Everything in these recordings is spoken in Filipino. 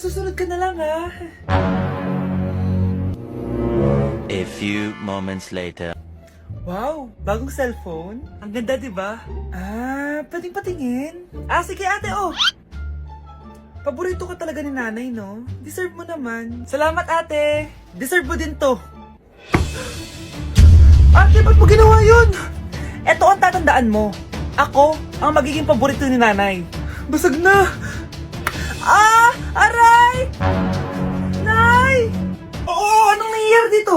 Susunod ka na lang, ha? A few moments later. Wow, bagong cellphone? Ang ganda, di ba? Pwedeng patingin? Sige ate, oh! Paborito ka talaga ni nanay, no? Deserve mo naman. Salamat, ate! Deserve mo din to. Ate, ba't mo ginawa yun? Eto ang tatandaan mo. Ako ang magiging paborito ni nanay. Basag na! Aray! Nay! Oo, anong nangyayari dito?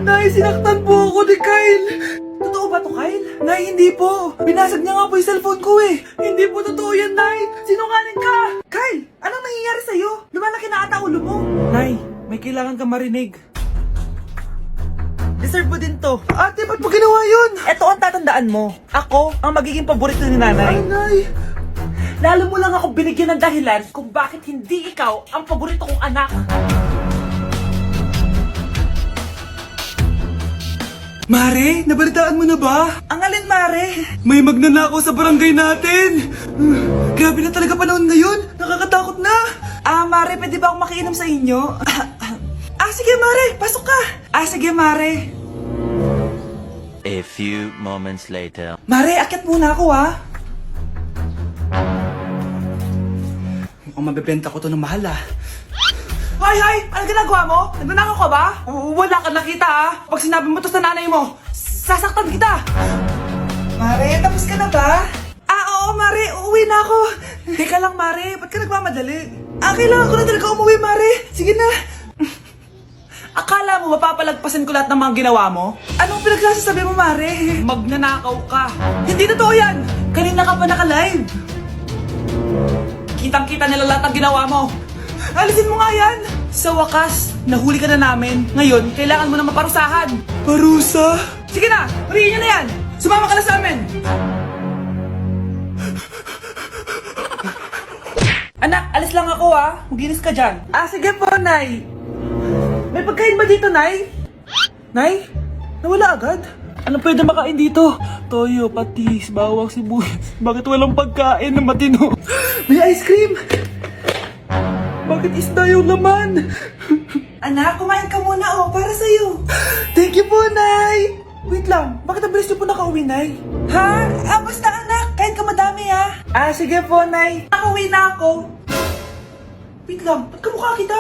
Nay, sinaktan po ako ni Kyle. Totoo ba to, Kyle? Nay, hindi po. Binasag niya nga po yung cellphone ko eh. Hindi po totoo yan, Nay. Sinungaling ka. Kyle, anong nangyayari sa'yo? Lumalaki na ata ulo mo. Nay, may kailangan ka marinig. Deserve mo din to. Ate, ba't mo ginawa yun? Eto ang tatandaan mo. Ako ang magiging paborito ni nanay. Nay! Lalo mo lang ako binigyan ng dahilan kung bakit hindi ikaw ang paborito kong anak. Mare, nabalitaan mo na ba? Ang alin, Mare? May magnanakaw sa barangay natin. Grabe na talaga panahon ngayon. Nakakatakot na. Mare, pwede ba akong makiinom sa inyo? Sige, Mare. Pasok ka. Sige, Mare. A few moments later. Mare, akyat muna ako, ha? Mukhang mabibenta ko to ng mahal, ah. Hay! Ano ginagawa mo? Nagnanakaw ka ba? Wala ka nakita, ha? Pag sinabi mo to sa nanay mo, sasaktan kita! Mare, tapos ka na ba? Oo, Mare. Uuwi na ako. Teka lang, Mare. Ba't ka nagmamadali? Kailangan ko na talaga umuwi, Mare. Sige na. Akala mo mapapalagpasan ko lahat ng mga ginawa mo? Anong pinagsasabi mo, Mare? Magnanakaw ka. Hindi totoo yan. Kanina ka pa naka-live. Kitang-kita nila lahat ng ginawa mo. Alisin mo nga yan! Sa wakas, nahuli ka na namin. Ngayon, kailangan mo na maparusahan. Parusa? Sige na! Huriin niyo na yan! Sumama ka na sa amin! Anak, alis lang ako, ha? Maginis ka dyan. Sige po, Nay. May pagkain ba dito, Nay? Nay? Nawala agad? Ano pwede makain dito? Toyo, patis, bawang, sibuyas. Bakit walang pagkain na matino? May ice cream! Bakit isda yung laman? Anak, kumain ka muna, para sa'yo. Thank you po, Nay! Wait lang, bakit ang bilis niyo po nakauwi, Nay? Basta anak, kain ka madami, ha? Sige po, Nay. Nakauwi na ako. Wait lang, ba't kamukha kita?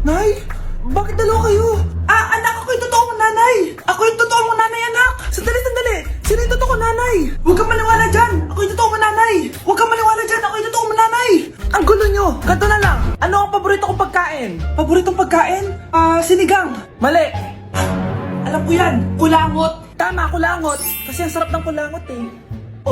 Nay, bakit dalawa kayo? Anak, ako yung totoo mong nanay. Ako yung totoo mong nanay, anak. Sandali. Sino yung totoo kong nanay? Huwag kang maniwala dyan. Ako yung totoo mong nanay. Huwag kang maniwala dyan. Ako yung totoo mong nanay. Ang gulo nyo. Ganto na lang. Ano ang paborito kong pagkain? Paboritong pagkain? Sinigang. Mali. Alam ko yan. Kulangot. Tama, kulangot. Kasi ang sarap ng kulangot, eh.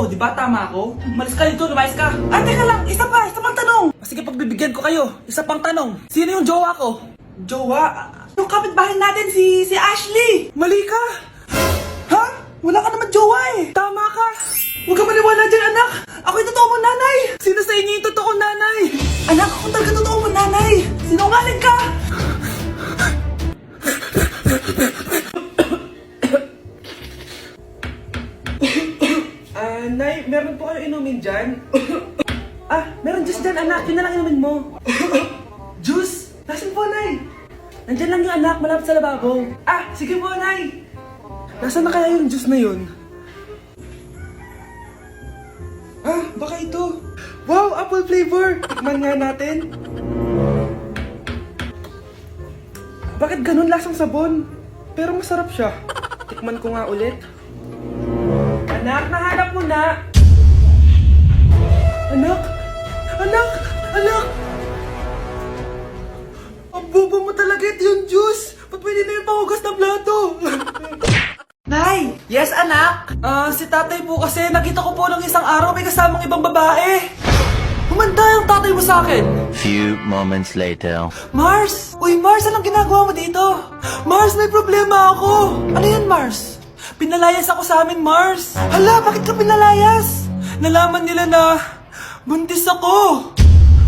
Di ba tama ako? Malis ka dito, lumayas ka. Teka lang. Isa pang tanong. Sige, pagbibigyan ko kayo. Isa pang tanong. Sino yung jowa ko? Jowa? Yung kapitbahay natin, si Ashley! Mali ka! Wala ka naman jowa eh! Tama ka! Huwag ka maniwala dyan, anak! Ako yung totoo mong nanay! Sino sa inyo yung totoo nanay? Anak, ako talaga totoo mong nanay! Sinungaling ka! Nay, meron po kayo inumin dyan? Meron juice dyan, anak. Yun na lang inumin mo. Juice? Nasaan po, Nay? Nandyan lang yung anak, malapit sa lababo. Sige po, Nay. Nasaan na kaya yung juice na yun? Baka ito. Wow, apple flavor. Tikman nga natin. Bakit ganun lasang sabon? Pero masarap siya. Tikman ko nga ulit. Anak, nahanap mo na. Anak! Ang bobo mo talaga, ito yung juice. Ba't pwede na yung panghugas ng plato? Nay! Yes, anak? Si tatay po kasi nakita ko po ng isang araw may kasamang ibang babae. Humanda yung tatay mo sa akin. Few moments later. Mars! Uy, Mars, anong ginagawa mo dito? Mars, may problema ako. Ano yan, Mars? Pinalayas ako sa amin, Mars. Hala, bakit ka pinalayas? Nalaman nila na buntis ako.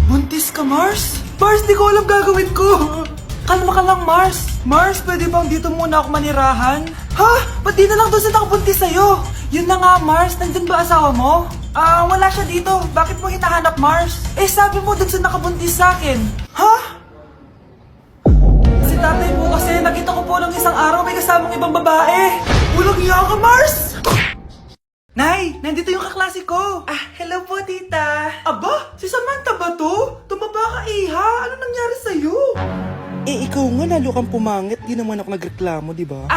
Buntis ka, Mars? Mars, di ko alam gagawin ko. Kalma ka lang, Mars. Mars, pwede bang dito muna ako manirahan? Ba't di na lang doon sa nakabuntis sa'yo? Yun na nga, Mars. Nandun ba asawa mo? Wala siya dito. Bakit mo hinahanap, Mars? Sabi mo dun sa nakabuntis sa akin. ng isang araw may kasamang ibang babae. Walang iya ka, Mars! Nay, nandito yung kaklase ko. Hello po, tita. Aba, si Samantha ba to? Tumaba ka, iha. Ano nangyari sa'yo? Ikaw nga lalo kang pumangit, di naman ako nagreklamo, di ba?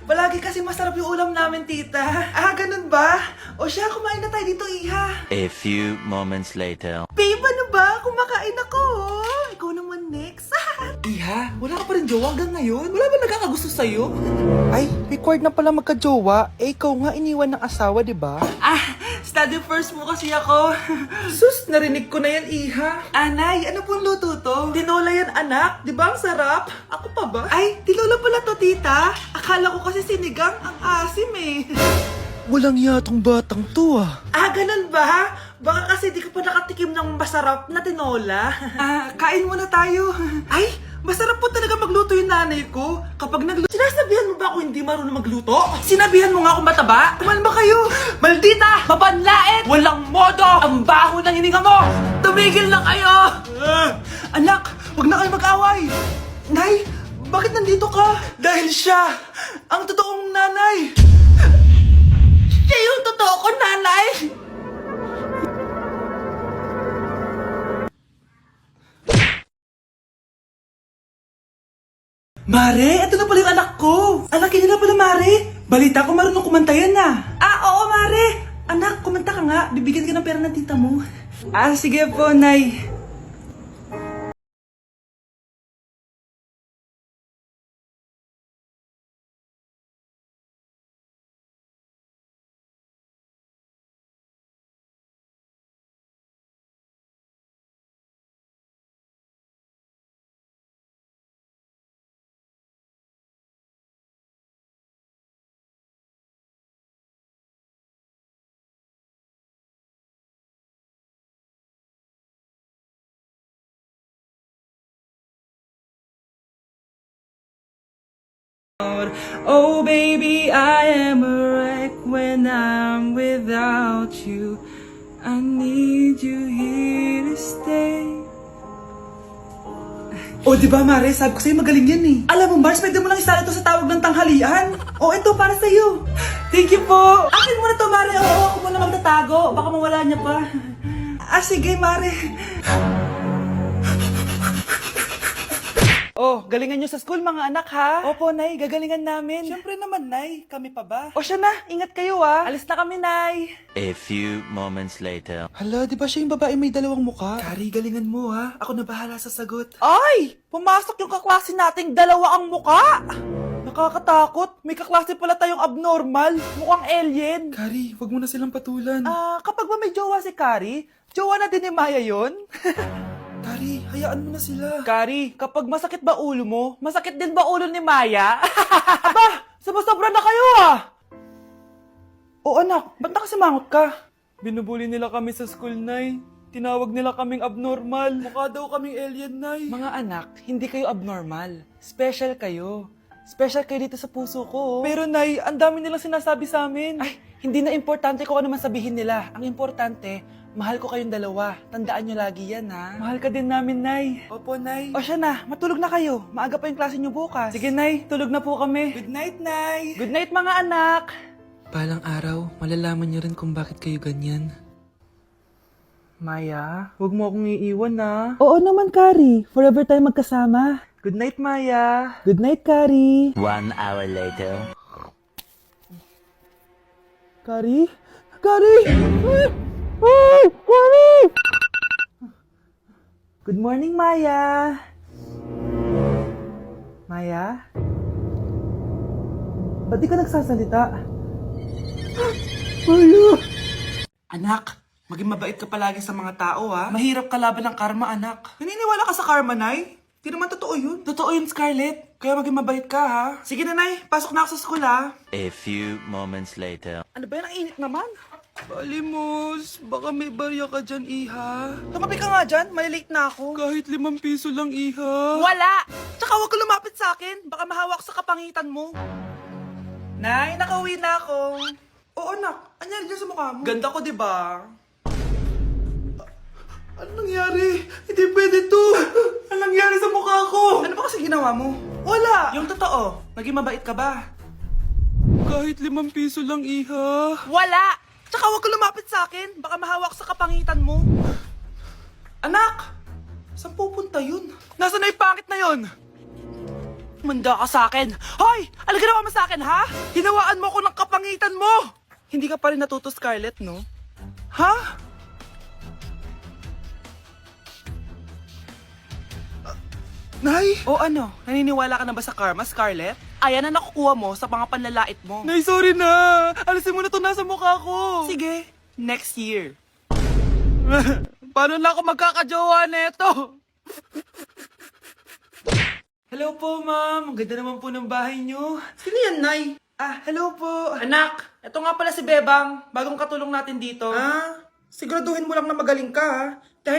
Palagi kasi masarap yung ulam namin, tita. Ganun ba? O siya, kumain na tayo dito, iha. A few moments later. Babe, ano ba? Kumakain ako. Ikaw naman next. Iha, wala ka pa rin jowa hanggang ngayon? Wala ba nagkakagusto sa'yo? Ay, required na pala magka-jowa. Ikaw nga iniwan ng asawa, di ba? Study first mo kasi ako. Sus, narinig ko na yan, iha. Anay, ano pong luto to? Tinola yan, anak. Di ba ang sarap? Ako pa ba? Ay, tinola pala to, tita. Akala ko kasi sinigang, ang asim eh. Walang yatong batang to Ganun ba? Baka kasi di ka pa nakatikim ng masarap na tinola. Kain muna tayo. Ay, masarap po talaga magluto yung nanay ko. Kapag nagluto, sinasabihan mo ba ako hindi marunong magluto? Sinabihan mo nga akong mataba? Kumalma kayo. Maldita! Mapanlait! Walang modo! Ang baho ng hininga mo! Tumigil na kayo! Anak, wag na kayo mag-away. Nay, bakit nandito ka? Dahil siya, ang totoong nanay. Siya yung totoo ko, nanay! Mare, ito na pala yung anak ko. Anak niya na pala, Mare. Balita ko marunong kumanta yan oo, Mare. Anak, kumanta ka nga. Bibigyan ka ng pera ng tita mo. Sige po, Nay. Oh baby, I am a wreck when I'm without you. I need you here to stay. Diba Mare, sabi ko sa'yo magaling yan eh. Alam mo Mars, pwede mo lang isala ito sa tawag ng tanghalian. Ito para sa'yo. Thank you po. Akin mo na to Mare, ako muna magtatago. Baka mawala niya pa. Sige Mare. Galingan nyo sa school mga anak ha? Opo, Nay, gagalingan namin. Siyempre naman, Nay. Kami pa ba? Siya na, ingat kayo Alis na kami, Nay. A few moments later. Hala, di ba siya yung babae may dalawang muka? Kari, galingan mo ha. Ako na bahala sa sagot. Ay! Pumasok yung kaklase nating dalawa ang muka! Nakakatakot. May kaklase pala tayong abnormal. Mukhang alien. Kari, wag mo na silang patulan. Kapag ba may jowa si Kari, jowa na din ni Maya yon? Kari, hayaan mo na sila. Kari, kapag masakit ba ulo mo, masakit din ba ulo ni Maya? Aba, sobra na kayo anak, ba't nakasimangot ka? Binubuli nila kami sa school, Nay. Tinawag nila kaming abnormal. Mukha daw kaming alien, Nay. Mga anak, hindi kayo abnormal. Special kayo. Special kayo dito sa puso ko. Pero Nay, ang dami nilang sinasabi sa amin. Ay, hindi na importante kung ano man sabihin nila. Ang importante, mahal ko kayong dalawa. Tandaan nyo lagi yan, ha? Mahal ka din namin, Nay. Opo, Nay. Siya na, matulog na kayo. Maaga pa yung klase nyo bukas. Sige, Nay. Tulog na po kami. Good night, Nay. Good night, mga anak. Balang araw, malalaman niyo rin kung bakit kayo ganyan. Maya, huwag mo akong iiwan, na. Oo naman, Kari. Forever tayo magkasama. Good night, Maya. Good night, Kari. 1 hour later. Kari? Kari! Ay, Kari! Good morning, Maya. Maya? Ba't di ka nagsasalita? Maya! Anak, maging mabait ka palagi sa mga tao, ha? Mahirap kalaban ng karma, anak. Naniniwala ka sa karma, Nay? Di naman totoo yun. Totoo yun, Scarlett. Kaya maging mabait ka, ha? Sige na, Nay. Pasok na ako sa school, ha? A few moments later. Ano ba yan? Ang init naman. Balimos, baka may barya ka dyan, iha. Tumabi ka nga dyan. Malilate na ako. Kahit 5 piso lang, iha. Wala! Tsaka huwag ka lumapit sa akin. Baka mahawak sa kapangitan mo. Nay, nakauwi na ako. Oo, anak. Anyari dyan sa mukha mo? Ganda ko, di ba? Ano nangyari? Hindi pwede to. Ano nangyari sa mukha ko? Ano ba kasi ginawa mo? Wala. Wala! Yung totoo, naging mabait ka ba? Kahit 5 piso lang, iha. Wala! Tsaka huwag ka lumapit sa akin. Baka mahawak sa kapangitan mo. Anak! Saan pupunta yun? Nasaan na yung pangit na yun? Manda ka sa akin. Hoy! Ano ginawa mo sa akin, ha? Hinawaan mo ko ng kapangitan mo! Hindi ka pa rin natuto, Scarlett, no? Ha? Nay? O ano? Naniniwala ka na ba sa karma, Scarlett? Ayan na nakukuha mo sa mga panlalait mo. Nay, sorry na! Alisin mo na to nasa mukha ko! Sige, next year. Paano na ako magkakajowa neto? Hello po, ma'am. Ang ganda naman po ng bahay niyo. Sino yan, Nay? Hello po. Anak, ito nga pala si Bebang. Bagong katulong natin dito. Siguraduhin mo lang na magaling ka, ha?